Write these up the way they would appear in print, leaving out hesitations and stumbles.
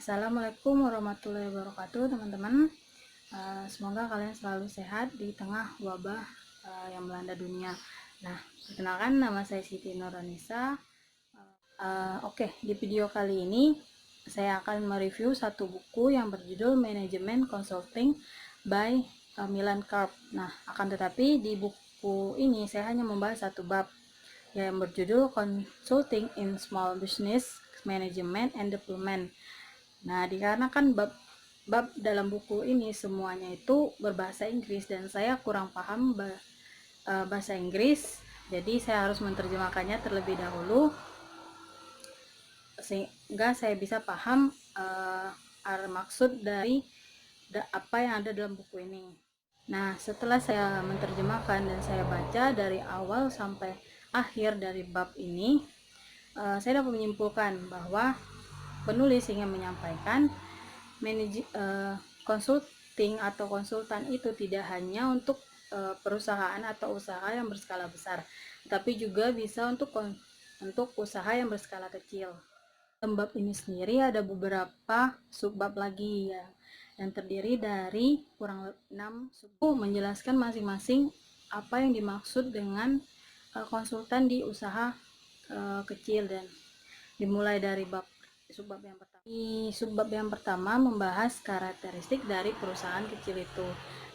Assalamualaikum warahmatullahi wabarakatuh, teman-teman. Semoga kalian selalu sehat di tengah wabah yang melanda dunia. Nah, perkenalkan, nama saya Siti Nurhanisa. Oke, di video kali ini saya akan mereview satu buku yang berjudul Management Consulting by Milan Karp. Nah, akan tetapi di buku ini saya hanya membahas satu bab yang berjudul Consulting in Small Business Management and Development. Nah, dikarenakan bab dalam buku ini semuanya itu berbahasa Inggris dan saya kurang paham bahasa Inggris, jadi saya harus menerjemahkannya terlebih dahulu sehingga saya bisa paham maksud dari apa yang ada dalam buku ini. Nah, setelah saya menerjemahkan dan saya baca dari awal sampai akhir dari bab ini, saya dapat menyimpulkan bahwa penulis ingin menyampaikan consulting atau konsultan itu tidak hanya untuk perusahaan atau usaha yang berskala besar, tapi juga bisa untuk usaha yang berskala kecil. Bab ini sendiri ada beberapa subbab lagi yang terdiri dari kurang lebih 6 subbab, menjelaskan masing-masing apa yang dimaksud dengan konsultan di usaha kecil, dan dimulai dari subbab yang pertama. Di subbab yang pertama membahas karakteristik dari perusahaan kecil itu,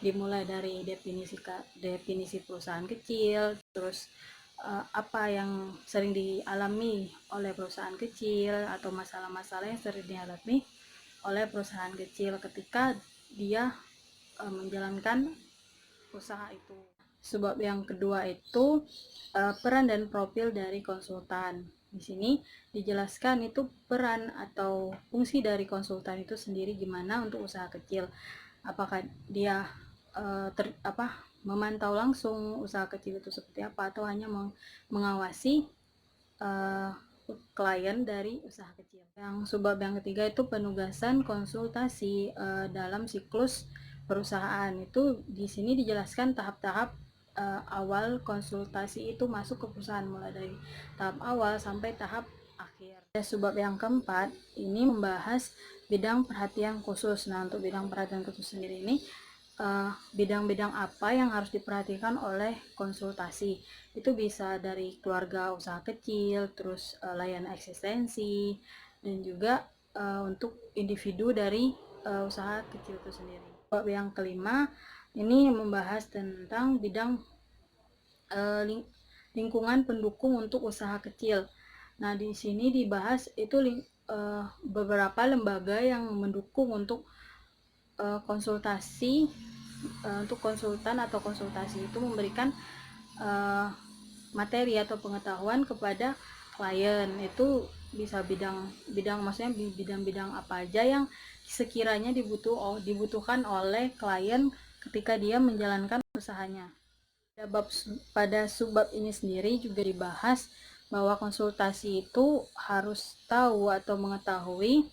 dimulai dari definisi perusahaan kecil, terus apa yang sering dialami oleh perusahaan kecil atau masalah-masalah yang sering dialami oleh perusahaan kecil ketika dia menjalankan usaha itu. Sebab yang kedua itu peran dan profil dari konsultan. Di sini dijelaskan itu peran atau fungsi dari konsultan itu sendiri gimana untuk usaha kecil. Apakah dia memantau langsung usaha kecil itu seperti apa, atau hanya mengawasi klien dari usaha kecil. Yang sebab yang ketiga itu penugasan konsultasi dalam siklus perusahaan. Itu di sini dijelaskan tahap-tahap awal konsultasi itu masuk ke perusahaan, mulai dari tahap awal sampai tahap akhir. Sebab yang keempat ini membahas bidang perhatian khusus. Nah, untuk bidang perhatian khusus sendiri ini bidang-bidang apa yang harus diperhatikan oleh konsultasi. Itu bisa dari keluarga usaha kecil, terus layanan eksistensi, dan juga untuk individu dari usaha kecil itu sendiri. Yang kelima ini membahas tentang bidang lingkungan pendukung untuk usaha kecil. Nah, di sini dibahas itu beberapa lembaga yang mendukung untuk konsultasi, untuk konsultan atau konsultasi itu memberikan materi atau pengetahuan kepada klien. Itu bisa maksudnya bidang-bidang apa aja yang sekiranya dibutuhkan oleh klien ketika dia menjalankan usahanya. Pada subbab ini sendiri juga dibahas bahwa konsultasi itu harus tahu atau mengetahui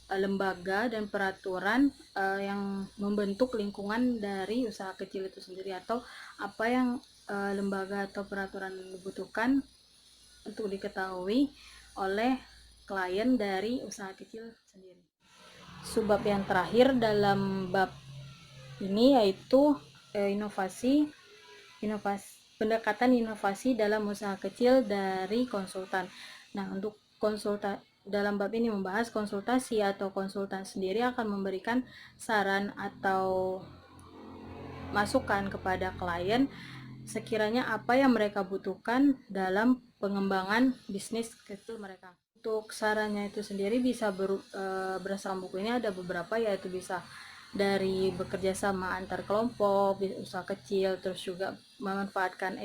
lembaga dan peraturan yang membentuk lingkungan dari usaha kecil itu sendiri, atau apa yang lembaga atau peraturan dibutuhkan untuk diketahui oleh klien dari usaha kecil sendiri. Subbab yang terakhir dalam bab ini yaitu pendekatan inovasi dalam usaha kecil dari konsultan. Nah, untuk dalam bab ini membahas konsultasi atau konsultan sendiri akan memberikan saran atau masukan kepada klien sekiranya apa yang mereka butuhkan dalam pengembangan bisnis kecil mereka. Untuk sarannya itu sendiri bisa berdasarkan buku ini ada beberapa, yaitu bisa dari bekerja sama antar kelompok usaha kecil, terus juga memanfaatkan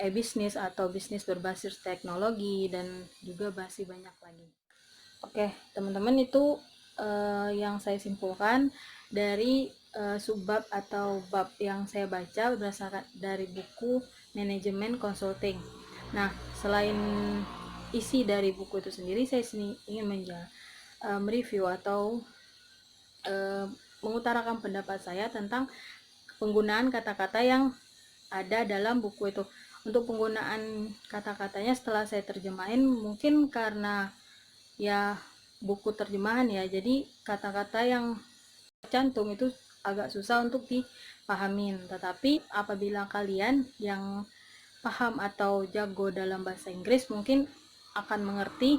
bisnis atau bisnis berbasis teknologi, dan juga masih banyak lagi. Oke, teman-teman, itu yang saya simpulkan dari subbab atau bab yang saya baca berdasarkan dari buku Manajemen Consulting. Nah, selain isi dari buku itu sendiri, saya ingin mereview atau mengutarakan pendapat saya tentang penggunaan kata-kata yang ada dalam buku itu. Untuk penggunaan kata-katanya setelah saya terjemahin, mungkin karena ya buku terjemahan ya, jadi kata-kata yang tercantum itu agak susah untuk dipahamin. Tetapi apabila kalian yang paham atau jago dalam bahasa Inggris mungkin akan mengerti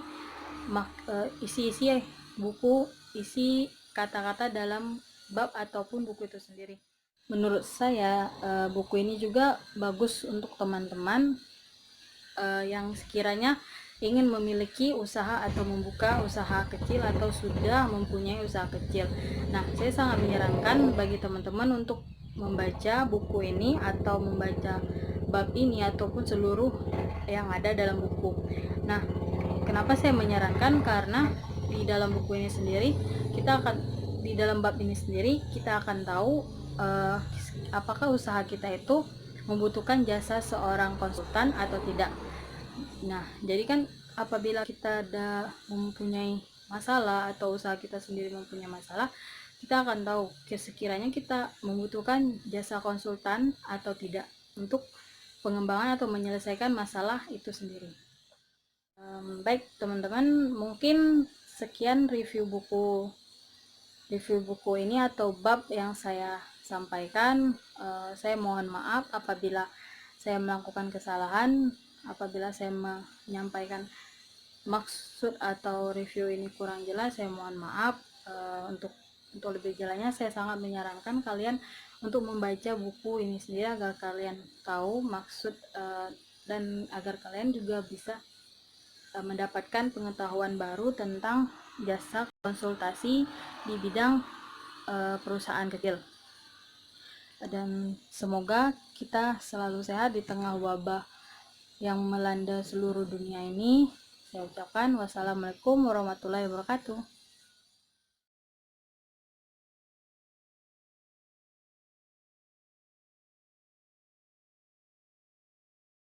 isi-isi buku, isi kata-kata dalam bab ataupun buku itu sendiri. Menurut saya buku ini juga bagus untuk teman-teman yang sekiranya ingin memiliki usaha atau membuka usaha kecil atau sudah mempunyai usaha kecil. Nah, saya sangat menyarankan bagi teman-teman untuk membaca buku ini atau membaca bab ini ataupun seluruh yang ada dalam buku. Nah, kenapa saya menyarankan? Karena di dalam buku ini sendiri di dalam bab ini sendiri kita akan tahu apakah usaha kita itu membutuhkan jasa seorang konsultan atau tidak. Nah, jadi kan apabila kita ada mempunyai masalah atau usaha kita sendiri mempunyai masalah, kita akan tahu sekiranya kita membutuhkan jasa konsultan atau tidak untuk pengembangan atau menyelesaikan masalah itu sendiri. Baik teman-teman, mungkin sekian review buku ini atau bab yang saya sampaikan. Saya mohon maaf apabila saya melakukan kesalahan, apabila saya menyampaikan maksud atau review ini kurang jelas, saya mohon maaf. Untuk lebih jelasnya saya sangat menyarankan kalian untuk membaca buku ini sendiri agar kalian tahu maksud dan agar kalian juga bisa mendapatkan pengetahuan baru tentang jasa konsultasi di bidang perusahaan kecil. Dan semoga kita selalu sehat di tengah wabah yang melanda seluruh dunia ini. Saya ucapkan wassalamualaikum warahmatullahi wabarakatuh.